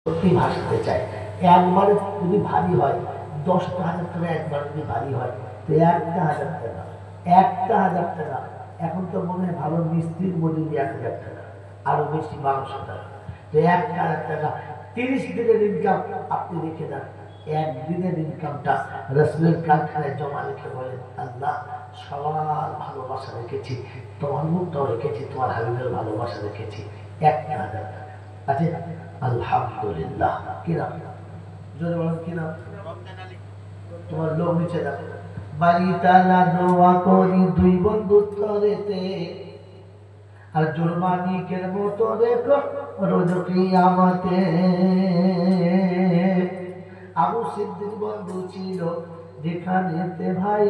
সত্যি ভাসতে চায়। একবারে যদি ভারী হয় 10,000 টাকা, একবার যদি ভারী হয় তো 1,000 টাকা, 1,000 টাকা। এখন তো মনে হয় ভালো মিস্ত্রির মজুরি 1,000 টাকা, আরো বেশি 1200 টাকা। তো 1,000 টাকা 30 দিনের ইনকাম আপনি রেখে দেন। একদিনের ইনকামটা রাসূলের কারখানায় জমা রেখে বলেন, আল্লাহ সবার ভালোবাসা রেখেছি, তোমার মুখটাও রেখেছি, তোমার হাবিবের ভালোবাসা রেখেছি, 1,000 টাকা আছে। আলহামদুলিল্লাহ। কিনা জোরে বলেন কিনা? তোমার লোক নিচে দেখো, বাড়ি তালা দোয়া করি দুই বন্ধু তরেতে, আর জুরমানিকের মতো দেখো রোজ কিয়ামতে। আবু সিদ্দিক বন্ধু ছিল যেখানেতে ভাই,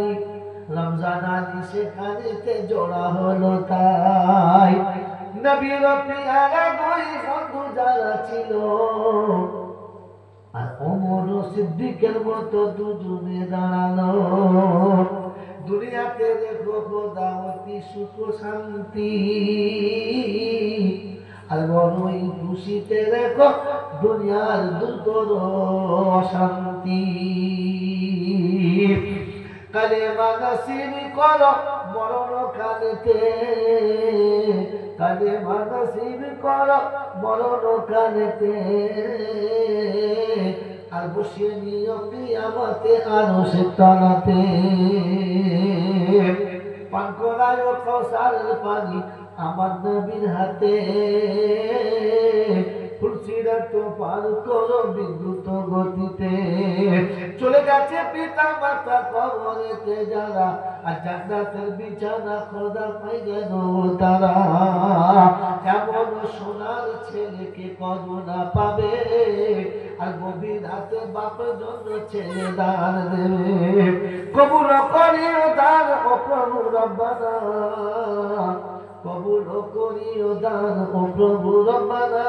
রমজান আলী সেখানেতে জোড়া হলো তাই। নবীর পিয়ারা দুই বন্ধু যারা ছিল, আর ওমর সিদ্দিকের মতো দুজনে দাঁড়ালো। দুনিয়াতে দেখো খোদামতি সুখ শান্তি, আর বড়ই খুশিতে দেখো দুনিয়ার দুর্গর অশান্তি। কালেমা নসিব করো মরণ কালেতে, কালেমা নসিব করো মরণ কালেতে, আর বসিয়ে নিও কিয়ামতে আরশে তলাতে। পান করায় কাউসারের পানি আমার নবীর হাতে, ফুলসিরাত পার করো বিদ্যুৎ গতিতে। চলে গেছে পিতা মাতা কবরেতে যারা, আর জান্নাতের বিছানা খোদা পাই যেন তারা। এমন সোনার ছেলেকে করুণা পাবে, আর গভীর রাতে বাপের জন্য ছেলে দান দেবে। কবুল করিও দান ও প্রভু রব্বানা, কবুল করিও দান ও প্রভু রব্বানা।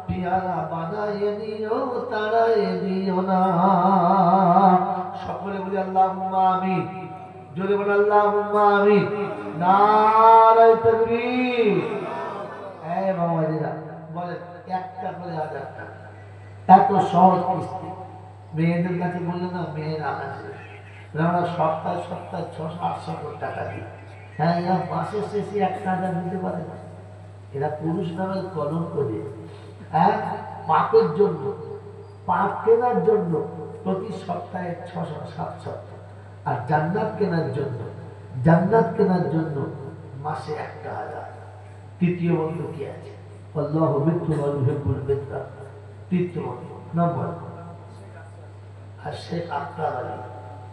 পিয়ারা বানায় নিও তারায় দিও না। সকলে বলি আল্লাহুম্মা আমিন। জোরে বলে আল্লাহুম্মা আমিন। নারায়ে তাকবীর। এই বাবাজিরা বলেন, একটা করে 1,000 টাকা, এত সহজ কিস্তি। মেয়েদের কাছে বললে না, মেয়েরা আছে আমরা সপ্তাহে সপ্তাহে 600-800 টাকা দিই। হ্যাঁ, এরা মাসের শেষে 1,000 দিতে পারে না। এরা পুরুষ নামের কলঙ্ক করে। হ্যাঁ, পাপের জন্য, পাপ কেনার জন্য প্রতি সপ্তাহে 600-700, আর জান্নাত কেনার জন্য, জান্নাত কেনার জন্য মাসে 1,000। তৃতীয় বন্ধু কি আছে? আল্লাহু মিথ্যু ওয়া ইউহিব্বুল মিথ্যা। তৃতীয় বন্ধু নম্বর আর শেখ আক্তার আলী।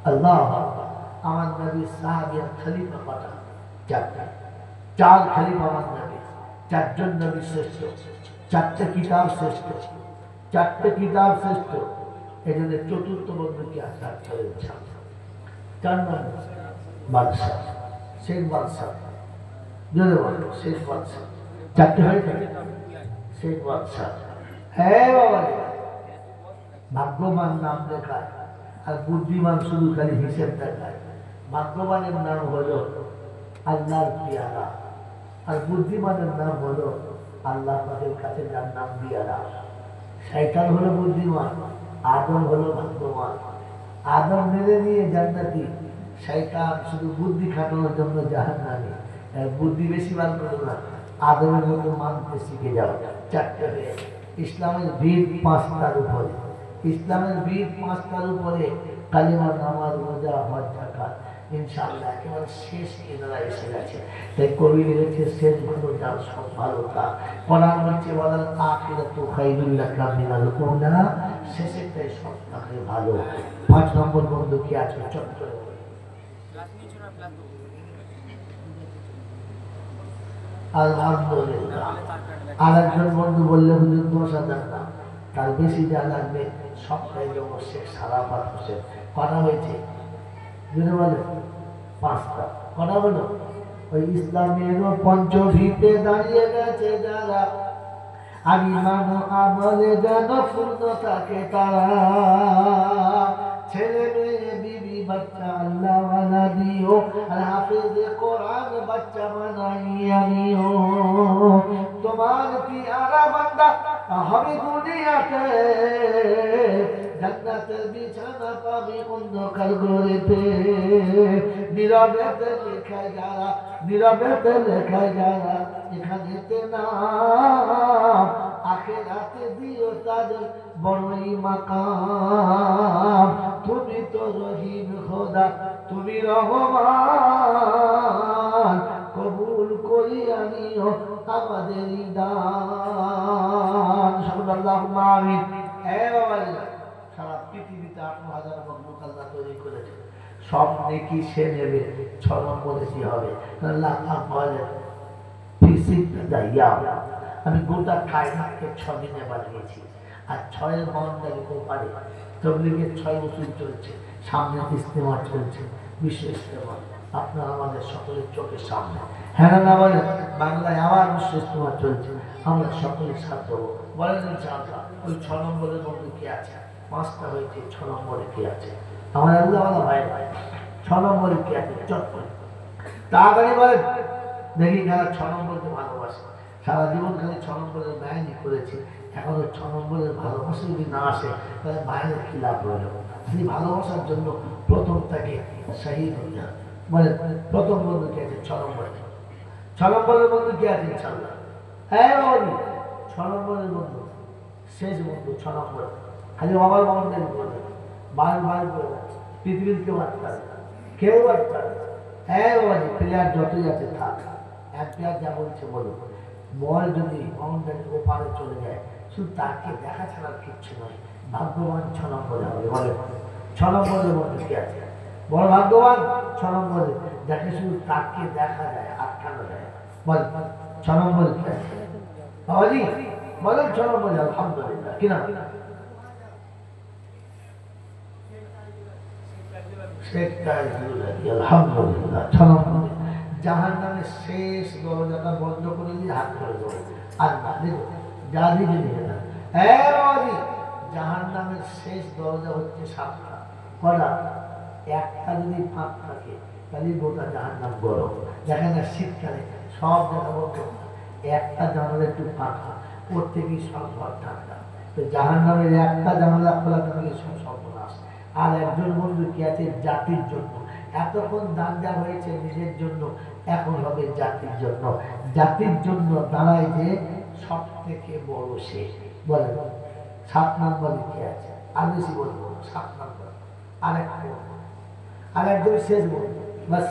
আল্লাহ আমার নবী সাহাবিয়া খলিফা পাঠান চারটা, 4 খলিফা আমার নবী, 4 জন নবী শ্রেষ্ঠ, 4টে কিতাব শ্রেষ্ঠ, 4টে কিতাব শ্রেষ্ঠ। এই জন্য চতুর্থ বন্ধুকে আসার করে 4 নম্বর বাদশাহ, শেখ বাদশাহ। জোরে বলো শেখ বাদশাহ। 4টে হয়ে থাকে শেখ বাদশাহ। হ্যাঁ বাবা, ভাগ্যবান নাম দেখায় আর বুদ্ধিমান শুধু খালি হিসেব দেখায়। ভাগ্যবানের নাম হলো আল্লাহর পিয়ারা, আর বুদ্ধিমানের নাম হলো আল্লাহ পাকের কাছে যার নাম পিয়ারা। শয়তান হলো বুদ্ধিমান, আদম হলো ভাগ্যবান। আদম মেনে নিয়ে জান্নাতি, শয়তান শুধু বুদ্ধি খাটানোর জন্য জাহান্নামী। বুদ্ধি বেশি বার করো না, আদমের মতো মানতে শিখে যাও। 4টে হয়ে ইসলামের ভিত 5টার উপরে, ইসলামের ভিত 5টার উপরে কালিমা, নামাজ, রোজা, হজ, যাকাত। ইনশাআল্লাহ একেবারে শেষ কিনারা এসে গেছে। তাই কবি লিখেছে, শেষ ভালো যার সব ভালো তার। কোরআন বলছে ওয়ালাল আখিরাতু খায়রুল লাকা মিনাল উলা, শেষেরটাই সব থেকে ভালো। 5 নম্বর বন্ধু কি আছে? চত্বর আলহামদুলিল্লাহ। আর একজন বন্ধু বললে হুজুর 10,000 না, তার বেশি যা লাগবে সবটাই দেবো। শেখ সারাফাত হোসেন। কটা হয়েছে? যদি বলে 5টা। কটা হলো? ওই ইসলামের পঞ্চভীতে দাঁড়িয়ে গেছে যারা, আর ইমান আমলে যেন পূর্ণ থাকে তারা। ছেলে মেয়ে বিবি বাচ্চা আল্লাহ ওয়ালা দিও আর হাফেজ কোরআন বাচ্চা বানাইয়া নিও তোমার পিয়ারা বান্দা হবে দুনিয়াতে জান্নাতের বিছানা পাবে অন্ধকার ঘরেতে নীরবেতে লেখা যারা নীরবেতে লেখা যারা এখানেতে না আখিরাতে দিও তাদের বড়ই মাকাম তুমি তো রহিম খোদা তুমি রহমান কবুল করিয়া নিও আমাদের দান আল্লাহুম্মা আমিন। হে বাবা সারা পৃথিবীতে 18,000 মখলুক আল্লাহ তৈরি করেছে সব নেকি সে নেবে 6 নম্বরে কি হবে আল্লাহ পাক বলেন আমি গোটা কায়নাতকে 6 দিনে বানিয়েছি আর 6 বাউন্ডারি পারে তবলিগের 6 বছর চলছে সামনে ইস্তেমা চলছে বিশ্ব ইস্তেমা আপনার আমাদের সকলের চোখের সামনে হ্যাঁ না বলেন বাংলায় আবার বিশ্ব ইস্তেমা চলছে আমরা সকলের সাথ দেবো বলেন ইনশাআল্লাহ ওই 6 নম্বরের মধ্যে কে আছে 5টা হয়েছে 6 নম্বরে কে আছে আমার আল্লাহওয়ালা ভাই 6 নম্বরে কে আছে চট করে তাড়াতাড়ি বলেন দেখি যারা 6 নম্বরকে ভালোবাসে সারা জীবন খালি 6 নম্বরের ব্যয়নি করেছে এখন 6 নম্বরের ভালোবাসা যদি না আসে তাহলে মায়ের কি লাভ রইল সেই ভালোবাসার জন্য প্রথম তাকে শহীদ হতে হবে বলেন প্রথম বন্ধু কে আছে 6 নম্বরে 6 নম্বরের বন্ধু কে আছে ইনশাআল্লাহ হ্যাঁ বলি 6 নম্বরের বন্ধু শেষ বন্ধু 6 নম্বর খালি বাবার বাউন্ডারি করে বার করে পৃথিবীর কেউ বাদ পারে কেউ বাদ পারে হ্যাঁ বাবাজি প্লেয়ার যতই আছে থাক এম্পায়ার যা বলছে বলো বল যদি বাউন্ডারি ওপারে চলে যায় শুধু তাকে দেখা ছাড়ার কিচ্ছু নয় ভাগ্যবান 6 নম্বরে হবে বলে 6 নম্বরের মধ্যে কি আছে বড় ভাগ্যবান 6 নম্বরে যাকে শুধু তাকে দেখা যায় আটকানো যায় বল 6 নম্বরে কি আছে বাবাজি বলেন 6 নম্বরে আলহামদুলিল্লাহ কিনা আলহামদুলিল্লাহ 6 নম্বরে জাহান্নামের শেষ দরজাটা বন্ধ করে দিয়ে হাত করে দেবো আর না দেখো যা দিকে নিয়ে না হ্যাঁ বাবাজি জাহান্নামের শেষ দরজা হচ্ছে 7টা কটা একটা যদি ফাঁক থাকে তাহলে গোটা জাহান্নাম গরম দেখা যায় শীতকালে সব জায়গা বন্ধ একটা জানালা একটু ফাঁকা ওর থেকেই সব ঘর ঠান্ডা তো জাহান্নামের একটা জানালা খোলা থাকলে সব সর্বনাশ আর একজন বন্ধু কি আছে জাতির জন্য এতক্ষণ দান দেওয়া হয়েছে নিজের জন্য এখন হবে জাতির জন্য দাঁড়ায় যে সব থেকে বড় সে বলে 7 নম্বরে কি আছে আর বেশি বলবো 7 নম্বর আর একদম শেষ বলবো বাস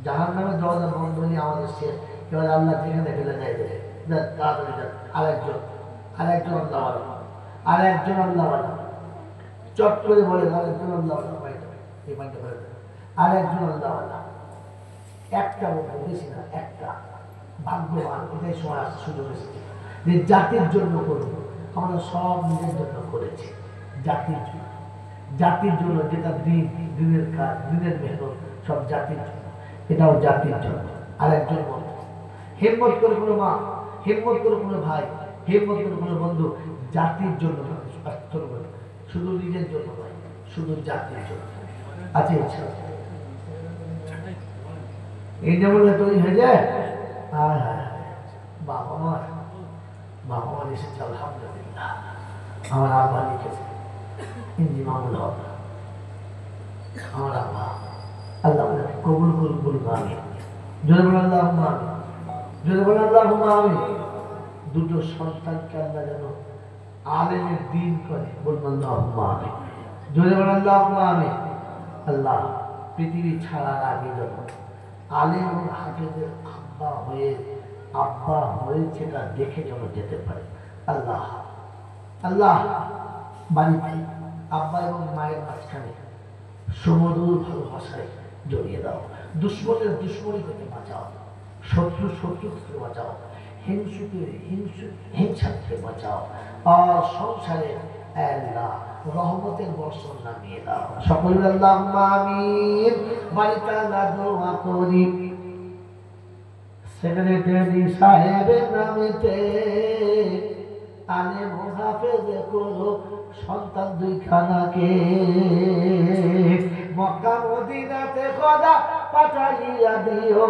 জাহান্নামের দরজা বন্ধ নিয়ে আমাদের শেষ এবার আল্লাহ যেখানে ফেলে নেয় তাড়াতাড়ি আরেকজন আল্লাহওয়ালা চট করে বলে আরেকজন আল্লাহওয়ালা এই পাইটা করে আরেকজন আল্লাহওয়ালা একটা বলবো বেশি না একটা ভাগ্যবান এটাই সময় আসছে সুযোগ এসেছে যে জাতির জন্য করব আমরা সব নিজের জন্য করেছি জাতির জন্য যেটা দিনের কাজ দিনের মেহনত সব জাতির জন্য এটাও জাতির জন্য আরেকজন বন্ধু হিম্মত করে কোনো মা হিম্মত করে কোনো ভাই হিম্মত করে কোনো বন্ধু জাতির জন্য শুধু নিজের জন্য নয় শুধু জাতির জন্য আছে ইচ্ছা এই যেমন তৈরি হয়ে যায় বাবা মার এসেছে আলহামদুলিল্লাহ আমার আব্বা লিখেছে হিন্দি মামুল হক আমার আব্বা আল্লাহ কবুল করুন আমি জোরে বলে আল্লাহুম্মা আমিন দুটো সন্তানকে আল্লাহ যেন আলেমের দিন করে বলুন আল্লাহুম্মা আমিন জোরে বলে আল্লাহুম্মা আমিন আল্লাহ পৃথিবী ছাড়ার আগে যখন আলেম ও হাফেজের আব্বা হয়েছে তা দেখে যেন যেতে পারে আল্লাহ বাড়িতে আব্বা এবং মায়ের মাঝখানে সমুদূর ভালোবাসায় জড়িয়ে দাও দুশ্মনের দুশ্মনী থেকে বাঁচাও শত্রু থেকে বাঁচাও হিংসা থেকে বাঁচাও আর সংসারে আল্লাহ রহমতের বর্ষণ নামিয়ে দাও সকল আল্লাহুম্মা আমিন বাড়িতে আল্লাহ দোয়া করি সেক্রেটারি সাহেবের নামেতে আলেম হাফেজ করো সন্তান দুইখানাকে মক্কা মদিনাতে খোদা পাঠাইয়া দিও,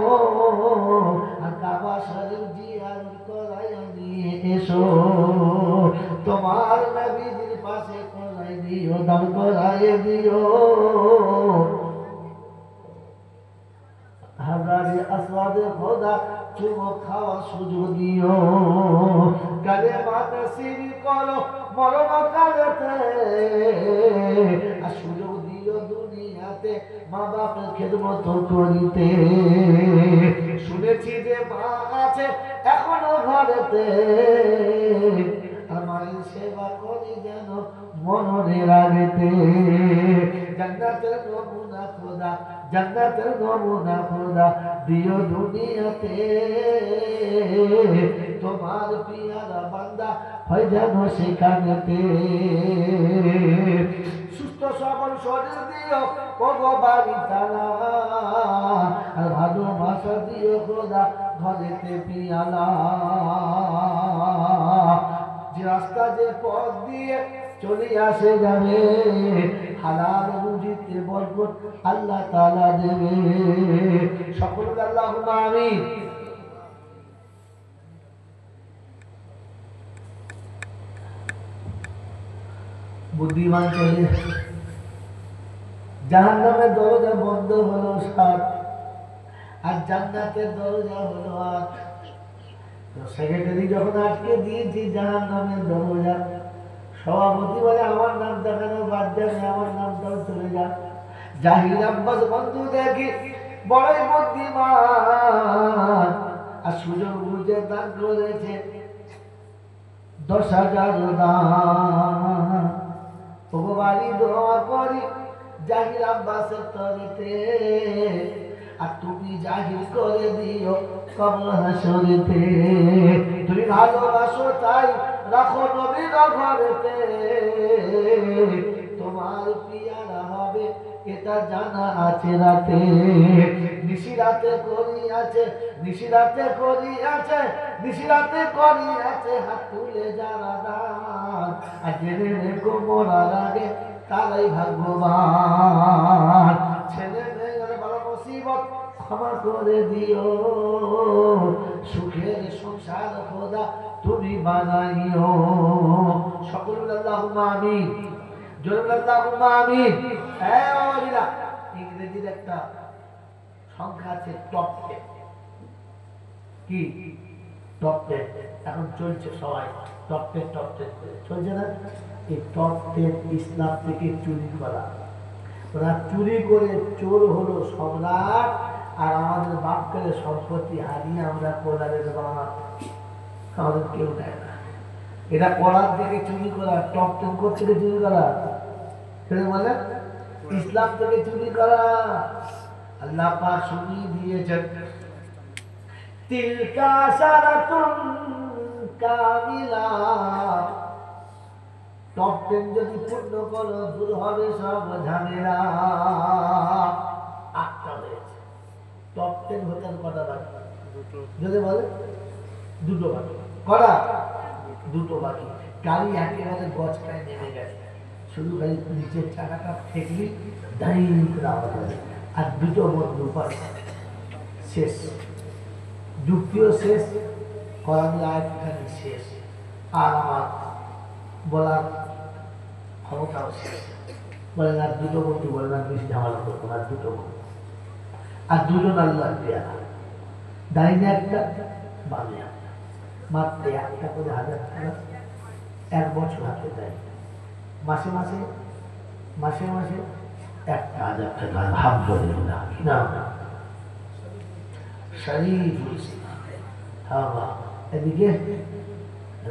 আর কাবা শরীফ জিয়ারত করাইয়া নিয়ে এসো, তোমার নবীজির পাশে করাই দিও, দান করাই দিও। হাজারে আসওয়াদে খোদা চুমো খাওয়ার সুযোগ দিও, কালেমা নসিব করো মরণ কালেতে, আর সুযোগ দিও দুনিয়াতে মা বাপের খেদমত করিতে। শুনেছি যে মা আছে এখনো ঘরেতে, আর মায়ের সেবা করি যেন মনের আগেতে। জান্নাতের নমুনা খোদা, জান্নাতের নমুনা খোদা দিও দুনিয়াতে, তোমার পিয়ারা বান্দা হয় যেন সেখানেতে। সুস্থ সবল শরীর দিও ওগো বাড়ি তালা, আর ভালোবাসা দিও খোদা ঘরেতে পিয়ালা। যে রাস্তা যে পথ দিয়ে চলে আসে যাবে, হালাল রুজিতে বরকত আল্লাহ তাআলা দেবে। সকল আল্লাহুম্মা আমিন। বুদ্ধিমান চলে জাহান্নামের দরজা বন্ধ হলো 7, আর জান্নাতের দরজা হলো 8। তো সেক্রেটারি যখন আটকে দিয়েছি জাহান্নামের দরজা, সভাপতি বলে আমার নাম দেখানো বাদ দেন, আমার নামটাও চলে যাক। জাহির আব্বাস বন্ধু দেখি বড়ই বুদ্ধিমান, আর সুযোগ বুঝে দান করেছে 10,000 দান। ওগো বাড়ি দোয়া করি জাহির আব্বাসের তরেতে, আর তুমি জাহির করে দিও কবর হাসরেতে। তুমি ভালোবাসো তাই রাখো নবীর ঘরেতে, তোমার পিয়ারা হবে এটা জানা আছে রাতে। নিশিরাতে করি আছে, নিশিরাতে করি আছে, নিশিরাতে করি আছে হাত তুলে যারা দান, আর জেনে রেখো মরার আগে তারাই ভাগ্যবান। ছেলে মেয়ের ভালো মুসিবত ক্ষমা করে দিও, সুখের সংসার খোদা তুমি বানাইও। সকল আল্লাহুম্মা আমিন, জোরে আল্লাহুম্মা আমিন। হ্যাঁ বাবাজিরা, ইংরেজির একটা সংখ্যা আছে টপ 10। কি টপ 10 এখন চলছে, সবাই টপ 10 চলছে না? এই টপ 10 ইসলাম থেকে চুরি করা। ওরা চুরি করে চোর হলো সম্রাট, আর আমাদের বাপকে সম্পত্তি হারিয়ে আমরা কোলারের বাপ, আমাদের কেউ দেয় না। এটা কোলার থেকে চুরি করা, টপ 10 থেকে চুরি করা, বলে ইসলাম থেকে চুরি করা। আল্লাহ পাক শুনিয়ে দিয়েছেন, তিলকা সারাতুন কামিলা, টপ 10 যদি পূর্ণ করো দূর হবে সব ঝামেলা। 8টা হয়েছে, টপ 10 হতে কটা বাকি? যদি বলে 2টো বাকি। কটা? 2টো বাকি। গাড়ি একেবারে গজকায় নেমে গেছে, শুধু খালি নিচের চাকাটা ঠেকলি দাঁড়িয়ে করে আওয়াজ হবে, আর 2টো বন্ধু শেষ, যুক্তিও শেষ, কোরআনের আয়াতখানি শেষ, আর আমার বলার ক্ষমতাও শেষ। বলেন আর 2টো বন্ধু, বলেন আর বেশি ঝামেলা করবো না, 2টো বন্ধু, আর 2জন আল্লাহ পেয়ারা, দাঁড়িয়ে একটা বামে একটা, মাত্র 1টা করে 1000 টাকা 1 বছর হাতে দেয়। মাসে মাসে 1,000 টাকা। আলহামদুলিল্লাহ, কি নাম? শরীফুল ইসলাম। হ্যাঁ, এদিকে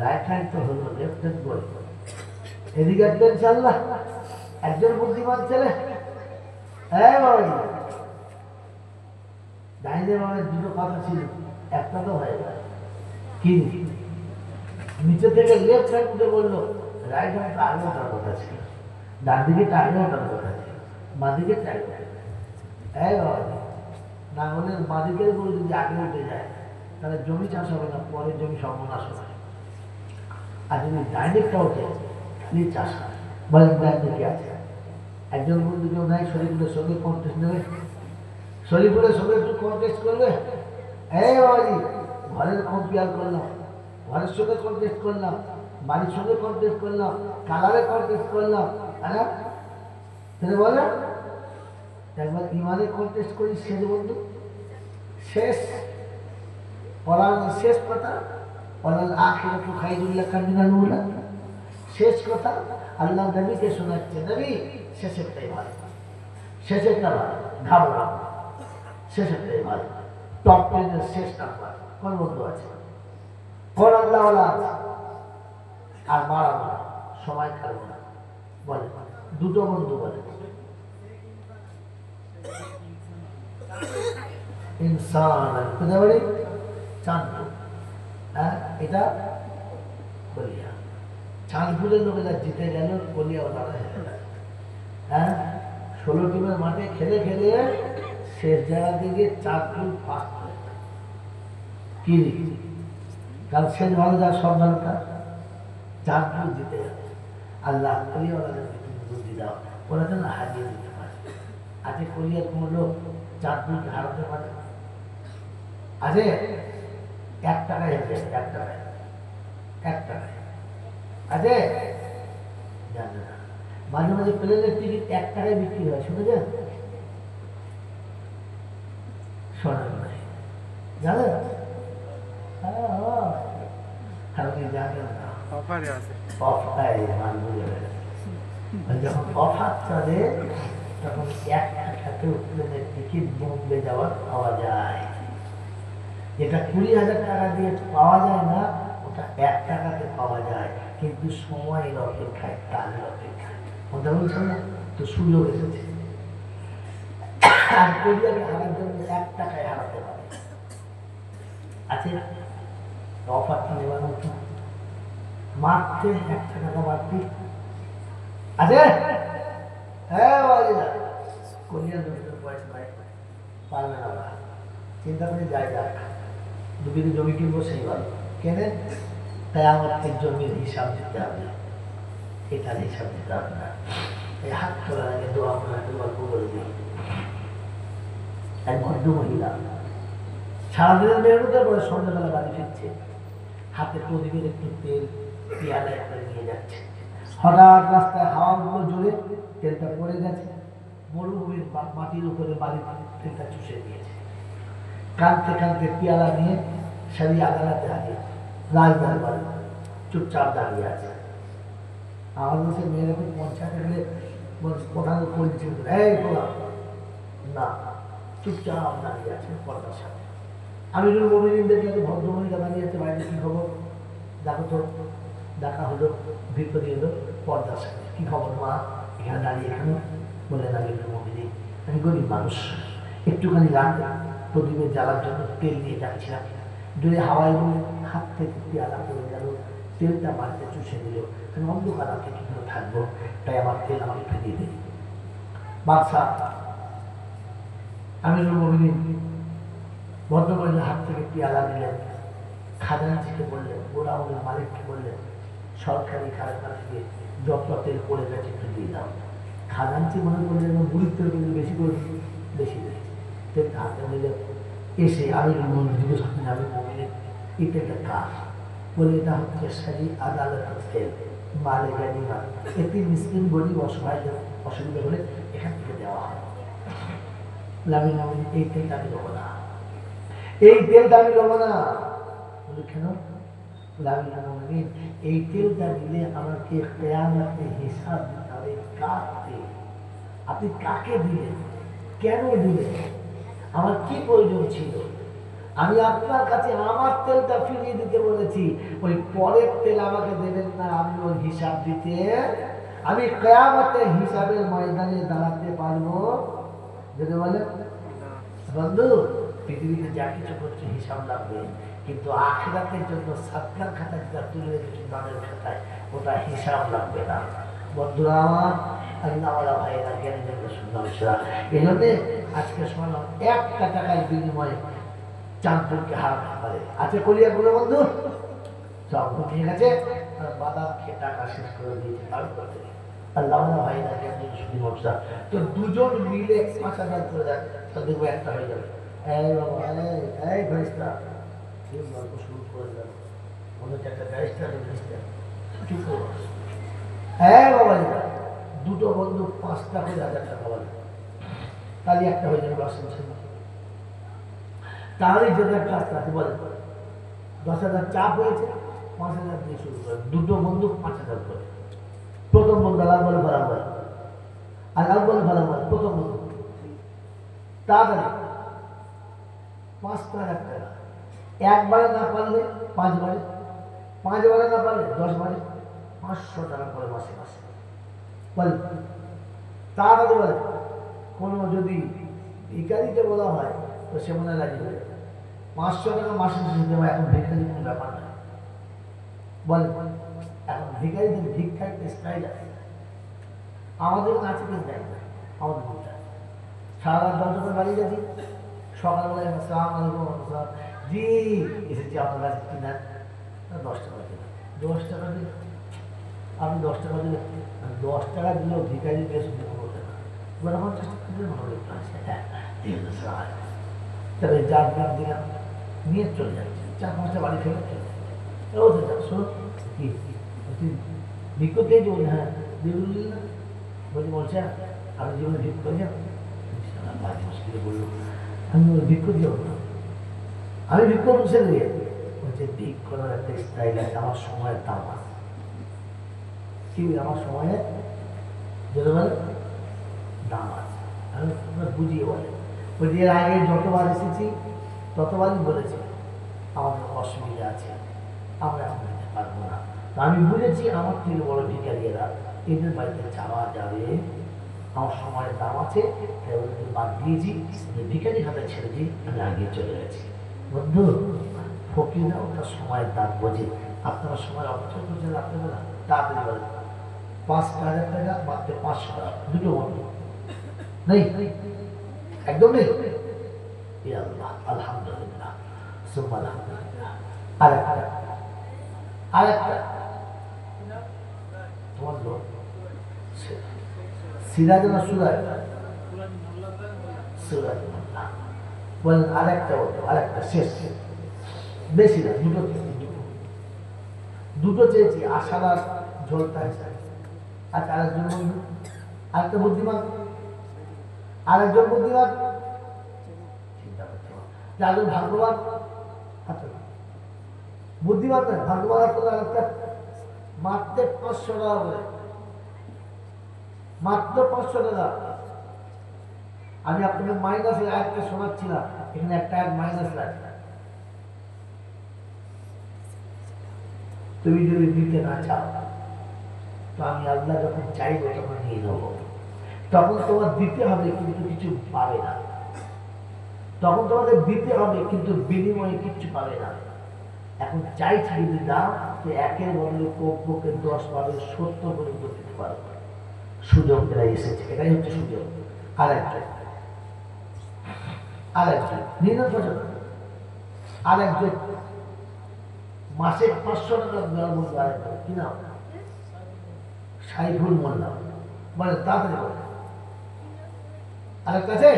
রাইট হ্যান্ড তো হলো, লেফট হ্যান্ড বল, এদিকে একটা ইনশাআল্লাহ একজন বুদ্ধিমান ছেলে। হ্যাঁ বাবা, ডাইনে বামের 2টো কথা ছিল, একটা তো হয়ে গেল। কি নিচে থেকে লেফট হ্যান্ড বললো, রাইট হ্যান্ড আগে ওঠার কথা ছিল, ডান দিকে আগে ওঠার কথা ছিল, বাঁ দিকে আগে। হ্যাঁ বাবা, নাঙ্গলের বাঁ দিকের গরু যদি আগে উঠে যায় তাহলে জমি চাষ হবে না, পরে জমি সর্বনাশ হবে। আর যদি ডাইরেক্টটা ওঠে খালি চাষ হয়। বলেন দায়িত্ব কি আছে? একজন বন্ধু কেউ নাই শরীফুলের সঙ্গে কন্টেস্ট নেবে? শরীফুলের সঙ্গে একটু কন্টেস্ট করবে? এই বাবাজি, ঘরের কম্পেয়ার করলাম, ঘরের সঙ্গে কন্টেস্ট করলাম, বাড়ির সঙ্গে কন্টেস্ট করলাম, কালারে কন্টেস্ট করলাম, হ্যাঁ বলে একবার ইমানে কন্টেস্ট করি শেষ বন্ধু, শেষ পড়ার শেষ কথা, পড়ার আখিরাতু খায়রুল লাকা মিনাল উলা, শেষ কথা আল্লাহ নবীকে শোনাচ্ছে, নবী শেষেরটাই ভালো, শেষেরটা ভালো, ঘাবড়াও, শেষেরটাই ভালো, টপ টেনের শেষ নাম্বার কোন বন্ধু আছে? কোন আল্লাহওয়ালা আছে? আর বাড়াবো না, সময় খাবো না, বলে দুটো বন্ধু বলে ইনসান কোথায় বাড়ি? চাঁদপুর। হ্যাঁ এটা বলিয়া চাঁদপুরের লোকেরা জিতে গেল, বলিয়া ওরা হ্যাঁ 16 টিমের মাঠে খেলে খেলে শেষ জায়গাতে গিয়ে চাঁদপুর ফার্স্ট হয়ে গেল। কি কারণ শেষ ভালো যার সব ভালো তার, চাঁদপুর জিতে গেল। আল্লাহ কলিয়া ওরাদেরকে তুমি বুদ্ধি দাও, ওরা যেন হারিয়ে দিতে পারে। আজকে কলিয়ার কোনো লোক চাঁদপুরকে হারাতে পারে? আজকে 1 টাকায় হেরে যাবে, 1 টাকায়, 1 টাকায় আজকে জানে না। মাঝে মাঝে প্লেনের টিকিট 1 টাকায় বিক্রি হয়, শুনেছেন? শোনেন নাই, জানেন? আপনি জানেন না, যখন অফার চলে তখন 1 টাকাতেও প্লেনের টিকিট বোম্বে যাওয়ার পাওয়া যায়। যেটা 20,000 টাকা দিয়ে পাওয়া যায় না, ওটা 1 টাকাতে পাওয়া যায়, কিন্তু সময়ের অপেক্ষায়, তাদের অপেক্ষায়। ওটা বলছেন না তো, সুযোগ এসেছে। আর কোরিয়াকে হারার জন্য 1 টাকায় হারাতে পারে। আছে অফারটা নেওয়ার মতো, মারতে 1 টাকা মারতে আছে। হ্যাঁ কোরিয়ার লোকের পয়সা নাই, পারবে না, চিন্তা করে যাই যাক, 2 বিঘে জমি কিনবো সেই ভালো কেনে, তাই আমাদের জমির হিসাব দিতে হবে, এটার হিসাব দিতে হবে না। এই হাত তোলার আগে দোয়া করে গল্প করে দিই। এক ভদ্র মহিলা সারাদিনের মেহনতের পরে সন্ধ্যাবেলা বাড়ি ফিরছে, হাতে প্রদীপের একটু তেল পেয়ালায় করে নিয়ে যাচ্ছে। হঠাৎ রাস্তায় হাওয়াগুলো জোরে তেলটা পড়ে গেছে, মরুভূমির মাটির উপরে বাড়ি তেলটা চুষে দিয়েছে। কাঁদতে কাঁদতে পেয়ালা নিয়ে সারি আদালতে হাজির, রাজদরবারে চুপচাপ দাঁড়িয়ে আছে। আমাদের দেশের মেয়েরা পঞ্চায়েতে গেলে প্রধান করে দিচ্ছে, এই বললাম না, চুপচাপ দাঁড়িয়ে আছে পর্দার সামনে। আমি যদি মোমিনদের কাছে ভদ্রমহিলা দাঁড়িয়ে আছে, বাইরে কি খবর দেখো তো, দেখা হলো, ভিতরে এলো পর্দার সামনে, কি খবর মা এখানে দাঁড়িয়ে কেন? বলে না একটু মোমিনী, আমি গরিব মানুষ, একটুখানি রাত প্রদীপের জ্বালার জন্য তেল নিয়ে যাচ্ছিলাম, যদি হাওয়ায় বলে হাত থেকে পেয়ালা পড়ে গেল, তেলটা মাটিতে চুষে দিল, আমি অন্ধকার রাতে কি করে থাকবো, তাই আমার তেল আমাকে ফিরিয়ে দিই। বাদশাহ আমি মোমিনী ভদ্রমহিলার হাত থেকে পেয়ালা নিলেন, খাজানজিকে বললেন, গোলামের মালিককে বললেন, সরকারি খাজনা থেকে যত তেল পড়ে গেছে একটু দিয়ে দাও। খাজানজি মনে করলেন বুড়ির তেল কিন্তু বেশি করে বেশি দেয়, তেলটা হাতে নিলে এসে আমি জিজ্ঞেস করতেন, আমি মোমিনের এই তেলটা কাজ? বলে এটা হচ্ছে সারি আদালতের তেল, মালে গানিমা, এতে মিসকিন গরিব অসহায় অসুবিধা হলে এখান থেকে দেওয়া হয়। আমি মোমিন এই তেলটা আমি দেবো না, এই তেলটা আমি দেবো না। বলি কেন? এই তেলটা দিলে আমাকে কিয়ামতে হিসাব দিতে হবে, কাকে? আপনি কাকে দিলেন, কেন দিলেন, আমার কি প্রয়োজন ছিল? আমি আপনার কাছে আমার তেলটা ফিরিয়ে দিতে বলেছি, ওই পরের তেল আমাকে দেবেন না, আমি ওই হিসাব দিতে, আমি কিয়ামতে হিসাবের ময়দানে দাঁড়াতে পারবো? যদি বলে বন্ধু পৃথিবীতে যা কিছু করছে হিসাব লাগবে, কিন্তু আখিরাতের জন্য সাদকার খাতা যেটা তুলে রেখেছি দানের খাতায়, ওটা হিসাব লাগবে না। বন্ধুরা আমার, আল্লাহওয়ালা ভাইয়েরা, জ্ঞানী সুন্দরীরা, এই জন্যে আজকে শুনলাম 1 টাকার বিনিময়ে চাঁদপুরকে হারাতে পারে। আছে কলিয়াগুলো বন্ধু সব ঠিক আছে, বাদাম খেয়ে টাকা শেষ করে দিয়েছে, তার করতে আল্লাহ ভাইরা কেমন শুধু মশা তো দুজন মিলে 5,000 করে দেয় তো দেখবো একটা হয়ে যাবে। এই বাবা এই ফেরেশতা কেউ গল্প শুরু করে দেয় মনে হচ্ছে একটা ফেরেশতা চুপ করে বস। হ্যাঁ বাবা দুটো বন্ধু 5টা করে 1,000 টাকা বলে তাহলে একটা হয়ে যাবে 10,000 তাহলে যেটা কাজ তাতে বলে 10,000 চাপ হয়েছে 5,000 দিয়ে শুরু করে দুটো বন্ধু 5,000 করে প্রথম বন্ধু আল্লাহ বলে ভালো হয় আল্লাহ বলে ভালো হয় প্রথম বন্ধু তাড়াতাড়ি 5,000 টাকা একবারে না পারলে 5 বারে 5 বারে না পারলে 10 বারে 500 টাকা করে মাসে মাসে বলে তাড়াতাড়ি বলে কোনো যদি ভিখারিকে বলা হয় তো সে মনে রাজি হয়ে যাবে 500 টাকা মাসে দিতে হবে এখন ভিখারি কোনো ব্যাপার না বলে এখন ভিখারিদের ভিক্ষার স্টাইল আছে আমাদের কাছে কেউ দেয় না আমাদের মনটা সারা রাত 10 টাকা বাড়ি যাচ্ছি সকালবেলায় আসসালাম আলাইকুম আসসালাম জি এসেছি আপনার কাছে কিনা 10 টাকা কিনা 10 টাকা দিলে আপনি 10 টাকা দিলে 10 টাকা দিলেও ভিখারি বেশ করতে না বলে আমার চেষ্টা করলে মনে তবে যার গ্রাম দিলাম নিয়ে চলে যাচ্ছে 4-5টা বাড়ি ফেলে চলে যাচ্ছে ও তো যা শোন কি ভিক্ষু পেয়েছি বলি হ্যাঁ দিয়ে না বলছি বলছে আপনি জীবনে ভিক্ষু করে যান বাড়ি মুশকিলে বললো আমি ভিক্ষু দিয়ে না আমি ভিক্ষু বসে দিয়ে বলছে ভিক করার একটা স্টাইল আছে আমার সময়ের দাম আছে কি আমার সময়ের যদি বলে দাম আছে আমি বুঝিয়ে বলে বলছি এর আগে যতবার এসেছি ততবারই বলেছি আমাদের অসুবিধা আছে আমরা এখন দিতে পারবো না তো আমি বুঝেছি আমার থেকে বড় ভিখারিয়েরা এদের বাড়িতে যাওয়া যাবে আমার সময়ের দাম আছে বাদ দিয়েছি ভিখারি হাতে ছেড়েছি আমি আগে চলে গেছি বন্ধু ফকিরা ওটা সময়ের দাম বোঝে আপনারা সময় অপচয় করছেন রাত্রেবেলা তাড়াতাড়ি বলেন 5,000 টাকা মাত্র 500 টাকা দুটো বন্ধু নেই একদম নেই আল্লাহ আলহামদুলিল্লাহ সুবহান আলহামদুলিল্লাহ আরেকটা তোমার লোক সিরাজ না সুরাজ সুরাজ বলেন আরেকটা বলতো আরেকটা শেষ বেশি না দুটো চেয়েছি আশার ঝোলটা আচ্ছা আরেকজন বন্ধু আরেকটা বুদ্ধিমান আরেকজন বুদ্ধিমান চিন্তা করতে হবে ভাগ্যবান আচ্ছা বুদ্ধিমান নয় ভাগ্যবান আরেকটা মাত্র 500 টাকা করে মাত্র 500 টাকা আমি আপনাকে মাইনাস একটা শোনাচ্ছিলাম এখানে একটা এক মাইনাস লাগে তুমি যদি দিতে না চাও তো আমি আল্লাহ যখন চাইবো তখন নিয়ে নেব তখন তোমার দিতে হবে কিন্তু কিছু পাবে না তখন তোমাদের দিতে হবে কিন্তু বিনিময়ে কিছু পাবে না এখন চাইছি যদি দাও তো একের বদলে কমপক্ষে 10 পাবে 70 পর্যন্ত দিতে পারো সুযোগ এরা এসেছে এটাই হচ্ছে সুযোগ আরেকজন আরেকজন মাসে 500 টাকা দেওয়ার মধ্যে আরেকজন কি নাম সাইফুল মোল্লা বলে তাড়াতাড়ি বলে আরেকটা আছে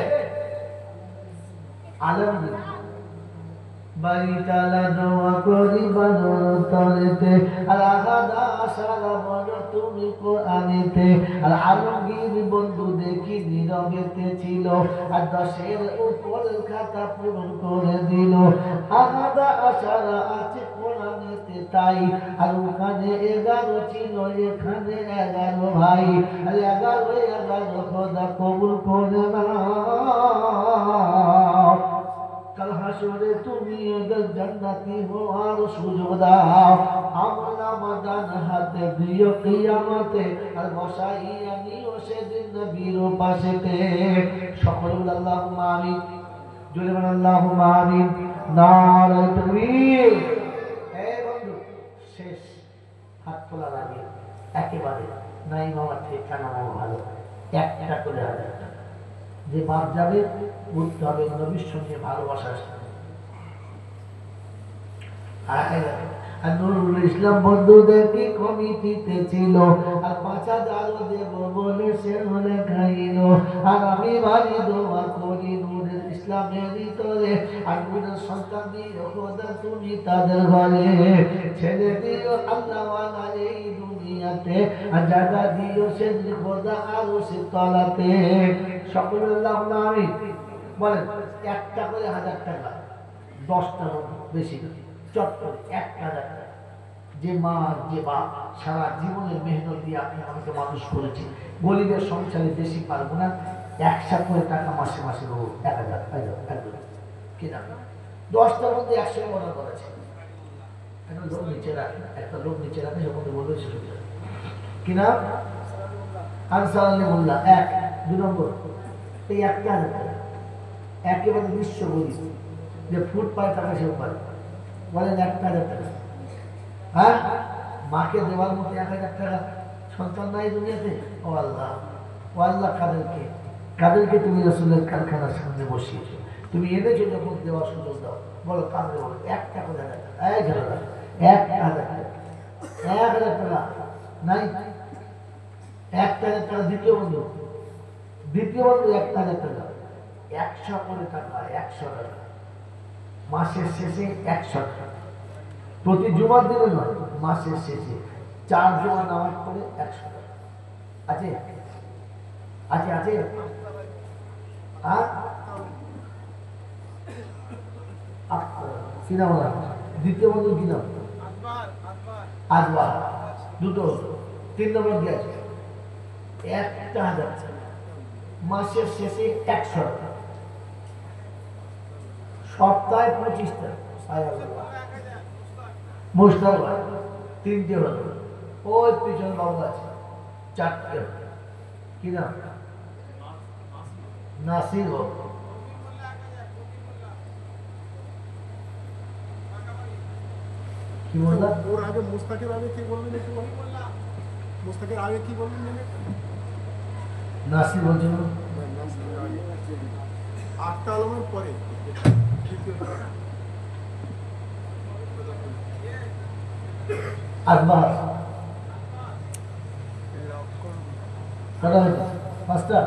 আলমগীর বাড়িটালা দোয়া করি বানর তলেতে আর আহাদা সারা বড় তুমি কোরআনেতে আর আলমগীর বন্ধু দেখি নীরবেতে ছিল আর 10-এর উপর খাতা পূরণ করে দিল আহাদা সারা আছে কোরআনেতে তাই আর ওখানে 11 ছিল এখানে 11 ভাই আর 11 খোদা কবুল করে নাও কাল হাসরে তুমি এদের জান্নাতি হওয়ার সুযোগ দাও আমরা মাদান হাতে দিও কিয়ামতে আর বসাইয়া নিও সেদিন নবীর পাশেতে সকলে বলে আল্লাহুম্মা আমিন জোরে বলে আল্লাহুম্মা আমিন নারে তাকবীর এই বন্ধু শেষ হাত তোলা লাগে একেবারে নাই মামা ঠিকানা মামা ভালো একটা করে 1,000 টাকা যে বাদ যাবে বুঝতে হবে নবীর সঙ্গে ভালোবাসা আর নুরুল ইসলাম বন্ধু দেখি কমিটিতে ছিল, আর 5,000 দেব বলে সে হলে খাইল। আর আমি ভারী দোয়া করি নুরুল ইসলামের ভিতরে, আর নুরুল সন্তান দিও খোদা তুমি তাদের ঘরে, ছেলে দিও আল্লাহওয়ালা এই দুনিয়াতে, আর জায়গা দিও সে খোদা আরো সে তলাতে। সকলে আল্লাহুম্মা আমিন বলেন। একটা করে 1000 টাকা, 10টা বেশি চট করে 1000 টাকা। যে মা যে বাপ সারা জীবনের মেহনত দিয়ে আপনি আমাকে মানুষ করেছে, গরিবের সংসারে বেশি পারবো না, 100 করে টাকা মাসে মাসে দেবো, 1000 কিনা 10টার মধ্যে 100 অর্ডার করেছে। একটা লোক নিচে রাখে, একটা লোক নিচে রাখে, যখন বলবে সে কিনা আনসার আলী মোল্লা 1, 2 নম্বর এই 1000 টাকা একেবারে বিশ্ব গরিব, যে ফুট পায় টাকা সেও পায়, বলেন 1000 টাকা। হ্যাঁ, মাকে দেওয়ার মতো 1000 টাকা সন্তান নাই দুনিয়াতে। ও আল্লাহ, ও আল্লাহ, কাদেরকে কাদেরকে তুমি রাসূলের কারখানার সামনে বসিয়েছো, তুমি এনেছো যখন দেওয়ার সুযোগ দাও। বলো কাঁদে, বলো 1 টাকা 1000 টাকা, 1000 টাকা 1000 টাকা নাই, 1000 টাকা। দ্বিতীয় বন্ধু 1000 টাকা, 100 করে টাকা, 100 টাকা মাসের শেষে 100 টাকা, প্রতি জুমার দিনে নয়, মাসের শেষে 4 জুমা নামাজ পড়ে 100 টাকা আছে আছে আছে। কি নাম? দ্বিতীয় বন্ধু কি নাম? আজবার। দুটো, 3 নম্বর দিয়ে আছে 1000 মাসের শেষে 100 টাকা, সপ্তাহে 25 টাকা। মুস্তাক ভাই 3টে হলো, ওই পিছনে বাবু আছে 4টে। কি নাম? নাসির হোক। কি বললাম? ওর আগে মুস্তাকের আগে কি বললেন একটু বলুন। মুস্তাকের আগে কি বললেন? নাসির বলছিল নাসিরের আগে 8টা আলমের পরে আকবর কটা হয়েছে? 5টা।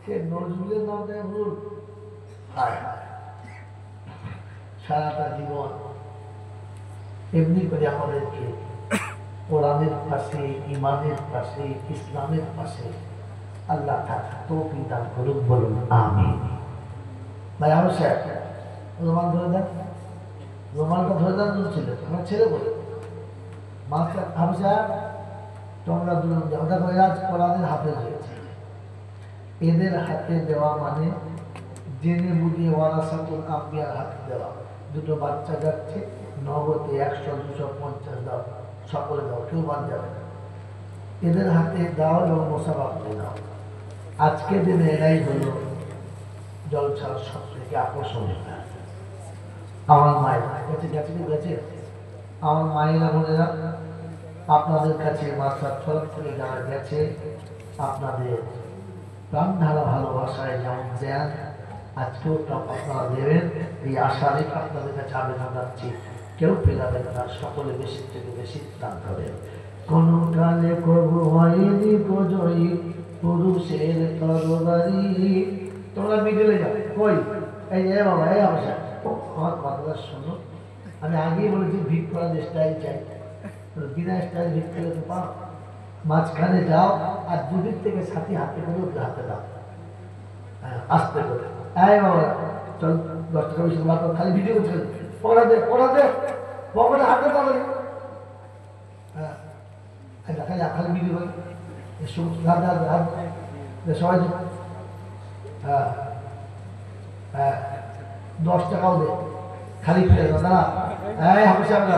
সে নজরুলের নামটা ভুল। সারাটা জীবন এমনি করে আমাদেরকে কোরআনের পাশে, ইমানের পাশে, ইসলামের পাশে আল্লাহ থাকা তৌফিক দান করুক, বলুন আমিন। ভাই আমার সাহেব রোমান ধরে দেন, রোমানটা ধরে দেন। ছিল আমার ছেলে বলে মাস্টার আবু সাহেব, তোমরা দুজন যাও, দেখো এরা কোরআনের হাফেজ হয়েছে, এদের হাতে দেওয়া মানে জেনে বুঝিয়ে ওয়ারাসাতুল আম্বিয়ার হাতে দেওয়া। দুটো বাচ্চা যাচ্ছে, নগদে 100, 250 দাও, সকলে দাও, কেউ বাদ যাবে না। এদের হাতে দাও এবং মোসাফা করে দাও। আজকে দিনে এরাই হলো জলছার সব থেকে আকর্ষণীয়। আমার মায়ের গেছে গেছে গেছে আমার মায়েরা বোনেরা, আপনাদের কাছে মাস্টার তরফ থেকে যারা গেছে, আপনাদের প্রাণ ঢালা ভালোবাসায় যেমন দেন, আজকেও আপনারা দেবেন, এই আশা রেখে আপনাদের কাছে আবেদন রাখছি, কেউ পেলাবেন না, সকলে বেশি থেকে বেশি দান করেন। কোন কালে কবু হয়নি জয়ী পুরুষের তরবারি। তোমরা মিডিলে যাও, কই এই যে বাবা, এই অবস্থা আমার কথাটা শোনো, আমি আগেই বলেছি ভিড় করার স্টাইল চাই, বিনা স্টাইল ভিড় করে তো পাও। মাঝখানে যাও আর দুদিক থেকে সাথী হাতে করে ওকে হাতে দাও, আস্তে করে। এই বাবা চল 10 টাকা বেশি তোমার খালি ভিডিও করতে পকড়া দে, পকড়া দে, পকড়া হাতে দাও। হ্যাঁ খালি খালি ভিডিও করে সবাই। হ্যাঁ হ্যাঁ 10 টাকাও দে, খালি ফিরে দাও। দাঁড়া, এই হাফিজ আমরা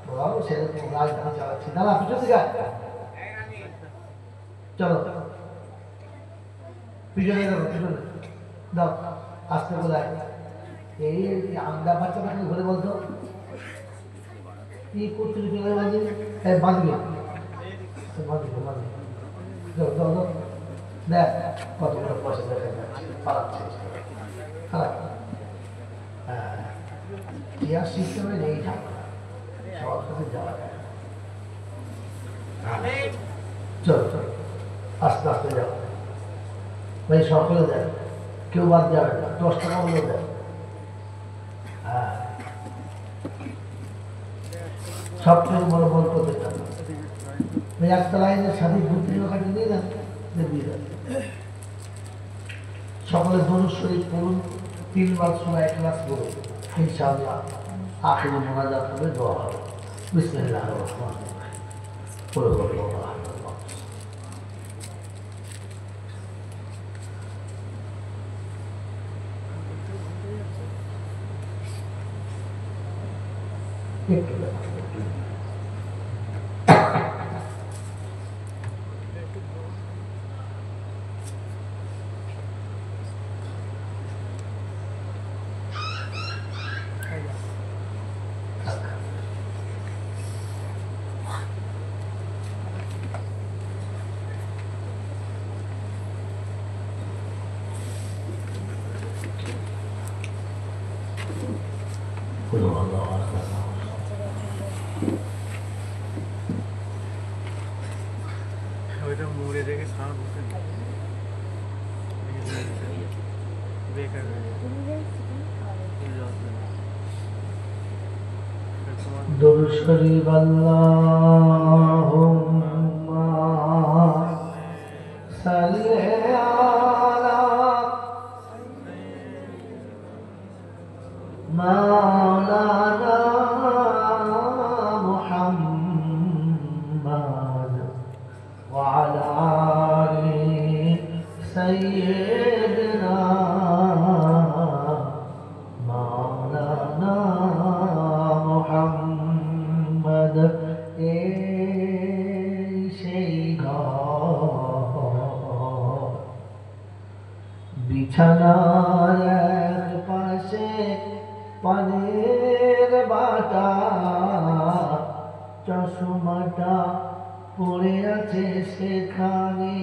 তোরাও ছেলে রাজধানী চালাচ্ছি। দাঁড়া, পিছন দিকে চলো, পিছনে যাবো, পিছনে দাও, আসতে বলে। এই আমরা বাচ্চা বাচ্চা ঘরে বলতো কি করছিল, বাঁধবে বাঁধবে বাঁধবে, দাও দাও দাও দেখ কতগুলো পয়সা দেখা যাচ্ছে পালাচ্ছে খারাপ হ্যাঁ ইয়ার সিস্টেমের এই ঝামেলা সবার কাছে যাওয়া যায় চল চল আস্তে আস্তে যাও ভাই সকলে দেয় কেউ বাদ যাবে না 10 টাকা হলেও দেয় হ্যাঁ সবচেয়ে বড় বড় প্রতিষ্ঠা ওই একটা লাইনের সাথে 2-3 টাকা দিয়ে দেন দিয়ে দেন সকলে দরুদ শরীফ পড়ুন 3 বার সূরা ইখলাস পড়ুন ইনশাআল্লাহ আখিরি মোনাজাত হবে দোয়া হবে বিসমিল্লাহির রহমানির রহিম পড়ো আল্লাহু আকবার একটু পড়ো আল্লাহু আকবার ওইটা মুড়ে রেখে সারা বসে বেকার দরুদ শরীফ আল্লাহুম্মা সাল্লি আলা মাওলানা মুহাম্মদ ওয়া আলা আলি সাইয়্যিদিনা মাওলানা মুহাম্মদ সেই ঘর বিছানার এক পাশে পানের বাটা চশমাটা পড়ে আছে সেখানে